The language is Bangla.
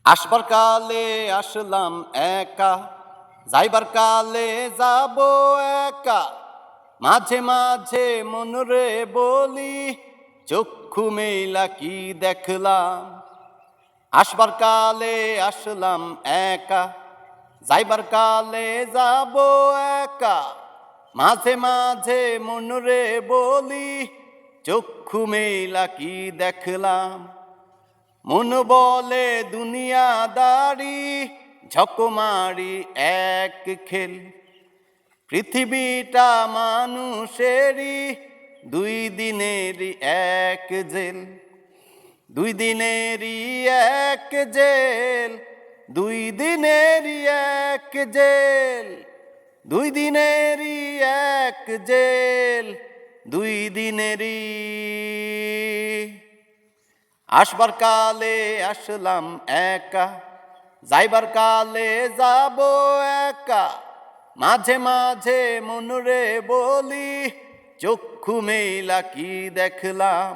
আসবার কালে আসলাম একা, যাইবার কালে যাব একা। মাঝে মাঝে মনরে বলি, চক্ষু মেলা কি দেখলাম। আসবার কালে আসলাম একা, যাইবার কালে যাব একা। মাঝে মাঝে মনরে বলি, চক্ষু মেলা কি দেখলাম। মন বলে দুনিয়াদারি, ঝকমারি এক খেল। পৃথিবীটা মানুষেরই, দুই দিনেরই এক জেল। দুই দিনেরই এক জেল, দুই দিনেরই এক জেল, দুই দিনেরই এক জেল, দুই দিনেরই। আসবার কালে আসলাম একা, যাইবার কালে যাব একা। মাঝে মাঝে মনরে বলি, চক্ষু মেলা কি দেখলাম।